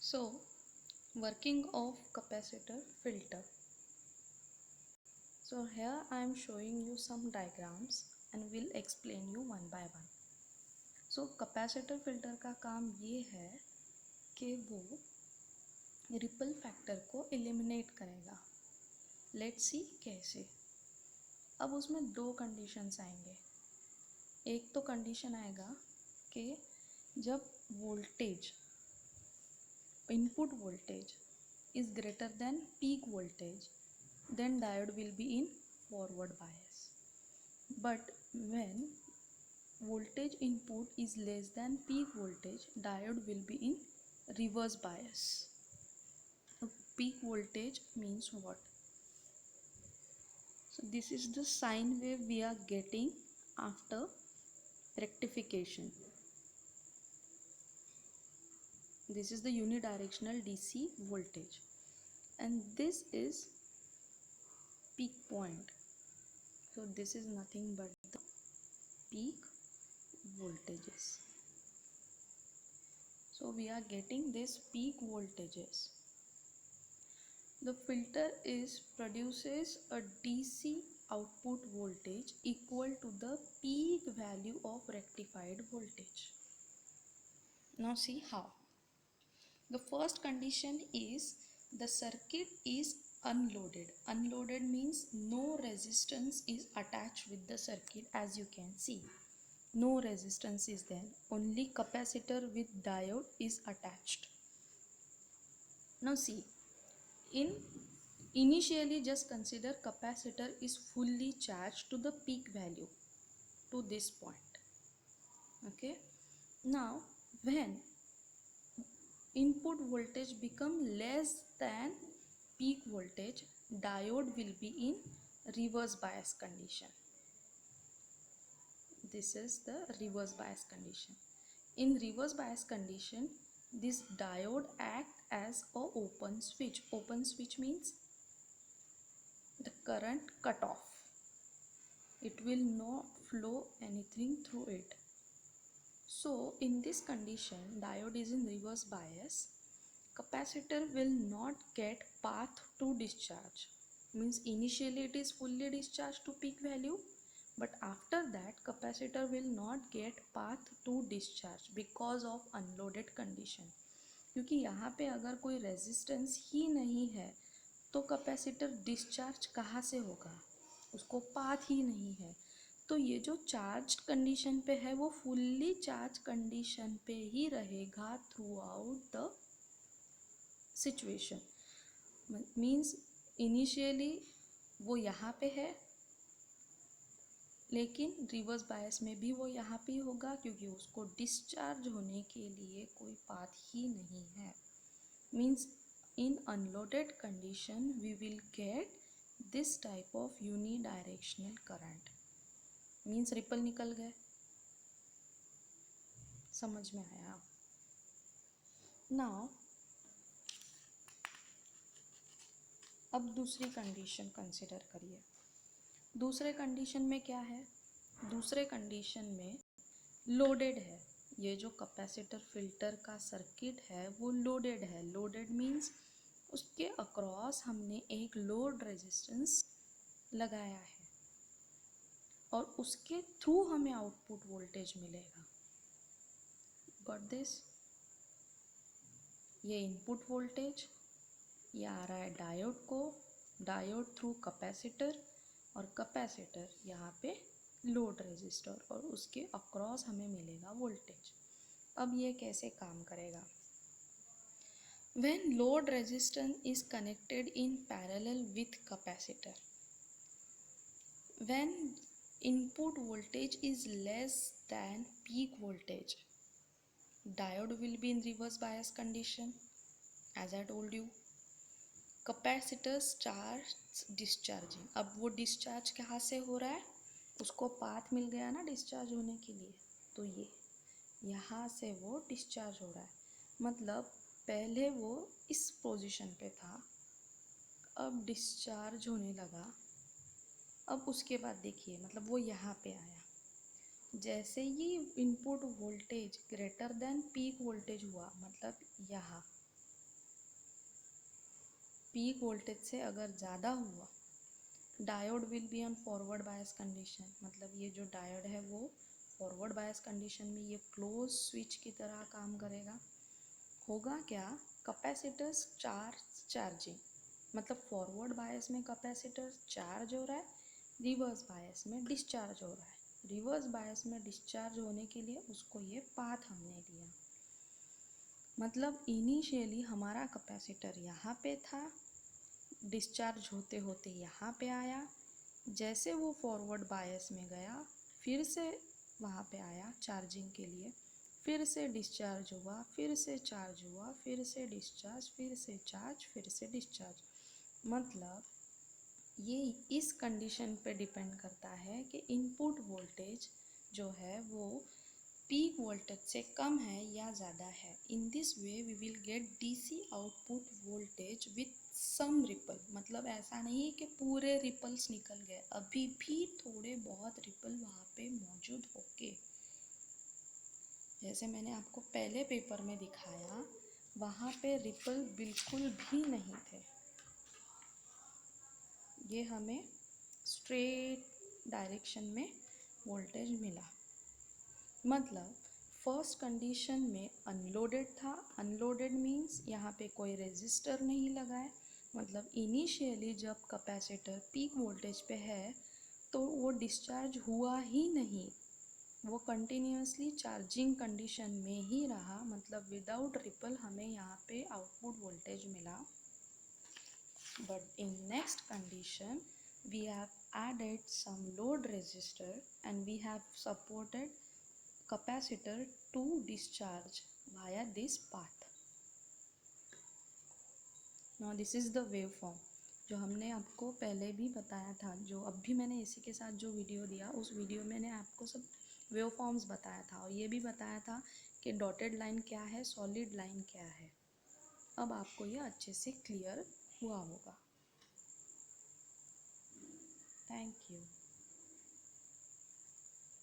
So, working of capacitor filter. So here I am showing you some diagrams and will explain you one by one. So capacitor filter का काम ये है कि वो ripple factor को eliminate करेगा. Let's see कैसे. अब उसमें दो कंडीशंस आएंगे. एक तो कंडीशन आएगा कि जब voltage input voltage is greater than peak voltage, then diode will be in forward bias. But when voltage input is less than peak voltage, diode will be in reverse bias. Peak voltage means what? So this is the sine wave we are getting after rectification. This is the unidirectional DC voltage, and this is peak point. So this is nothing but the peak voltages. So we are getting this peak voltages. The filter produces a DC output voltage equal to the peak value of rectified voltage. Now see how. The first condition is the circuit is unloaded. Unloaded means no resistance is attached with the circuit, as you can see. No resistance is there. Only capacitor with diode is attached. Now see, initially just consider capacitor is fully charged to the peak value, to this point. Okay. Now when input voltage become less than peak voltage, diode will be in reverse bias condition. This is the reverse bias condition. In reverse bias condition, this diode act as a open switch. Open switch means the current cut off. It will not flow anything through it. So in this condition, diode is in reverse bias. Capacitor will not get path to discharge. Means initially it is fully discharged to peak value, but after that capacitor will not get path to discharge because of unloaded condition. क्योंकि यहाँ पे अगर कोई resistance ही नहीं है तो capacitor discharge कहाँ से होगा, उसको पाथ ही नहीं है. तो ये जो चार्ज कंडीशन पे है वो फुल्ली चार्ज कंडीशन पे ही रहेगा through out the situation. Means initially वो यहाँ पे है, लेकिन रिवर्स बायस में भी वो यहाँ पे होगा क्योंकि उसको डिस्चार्ज होने के लिए कोई पाथ ही नहीं है. Means in unloaded condition we will get this type of unidirectional current. Means ripple निकल गए. समझ में आया. नाउ अब दूसरी कंडीशन कंसिडर करिए. दूसरे कंडीशन में क्या है? दूसरे कंडीशन में लोडेड है. ये जो कैपेसिटर फिल्टर का सर्किट है वो लोडेड है. लोडेड मीन्स उसके अक्रॉस हमने एक लोड रेजिस्टेंस लगाया है और उसके थ्रू हमें आउटपुट वोल्टेज मिलेगा. Got this? ये इनपुट वोल्टेज, ये आ रहा है डायोड को, डायोड थ्रू कैपेसिटर, और कैपेसिटर यहाँ पे लोड रेजिस्टर, और उसके अक्रॉस हमें मिलेगा वोल्टेज. अब ये कैसे काम करेगा? When load resistance is connected in parallel with capacitor, when input voltage is less than peak voltage, diode will be in reverse bias condition. As I told you, capacitor starts discharging. अब वो discharge कहाँ से हो रहा है? उसको path मिल गया ना डिस्चार्ज होने के लिए, तो ये यहाँ से वो डिस्चार्ज हो रहा है. मतलब पहले वो इस पोजीशन पे था, अब डिस्चार्ज होने लगा. अब उसके बाद देखिए, मतलब वो यहाँ पे आया. जैसे ही input voltage greater than peak voltage हुआ, मतलब यहाँ पीक वोल्टेज से अगर ज़्यादा हुआ, diode will be on forward bias condition, मतलब ये जो डायोड है वो फॉरवर्ड बायस कंडीशन में ये क्लोज स्विच की तरह काम करेगा। होगा क्या, कैपेसिटर्स चार्जिंग, मतलब फॉरवर्ड बायस में कैपेसिटर चार्ज हो रहा है, रिवर्स बायस में डिस्चार्ज हो रहा है। रिवर्स बायस में डिस्चार्ज होने के लिए उसको ये पाथ हमने दिया, मतलब इनिशियली हमारा कैपेसिटर यहाँ पे था, डिस्चार्ज होते होते यहाँ पे आया, जैसे वो फॉरवर्ड बायस में गया फिर से वहाँ पे आया चार्जिंग के लिए, फिर से डिस्चार्ज हुआ, फिर से चार्ज हुआ, फिर से डिस्चार्ज, फिर से चार्ज, फिर से डिस्चार्ज। मतलब ये इस कंडीशन पे डिपेंड करता है कि इनपुट वोल्टेज जो है वो पीक वोल्टेज से कम है या ज़्यादा है। In this way we will get DC output voltage with some ripple, मतलब ऐसा नहीं कि पूरे रिपल्स निकल गए, अभी भी थोड़े बहुत रिपल वहाँ पे मौजूद होंगे। जैसे मैंने आपको पहले पेपर में दिखाया, वहाँ पे रिपल बिल्कुल भी नहीं थे, ये हमें स्ट्रेट डायरेक्शन में वोल्टेज मिला। मतलब फर्स्ट कंडीशन में अनलोडेड था, अनलोडेड मीन्स यहाँ पे कोई रेजिस्टर नहीं लगा है, मतलब इनिशियली जब कैपेसिटर पीक वोल्टेज पे है तो वो डिस्चार्ज हुआ ही नहीं, वो कंटिन्यूसली चार्जिंग कंडीशन में ही रहा, मतलब विदाउट रिपल हमें यहाँ पे आउटपुट वोल्टेज मिला। But in next condition we have added some load resistor and we have supported capacitor to discharge via this path. Now this is the waveform जो हमने आपको पहले भी बताया था, जो अब भी मैंने इसी के साथ जो वीडियो दिया उस वीडियो में मैंने आपको सब वेवफॉर्म्स बताया था और ये भी बताया था कि डॉटेड लाइन क्या है, सॉलिड लाइन क्या है। अब आपको ये अच्छे से क्लियर हुआ होगा। Thank you.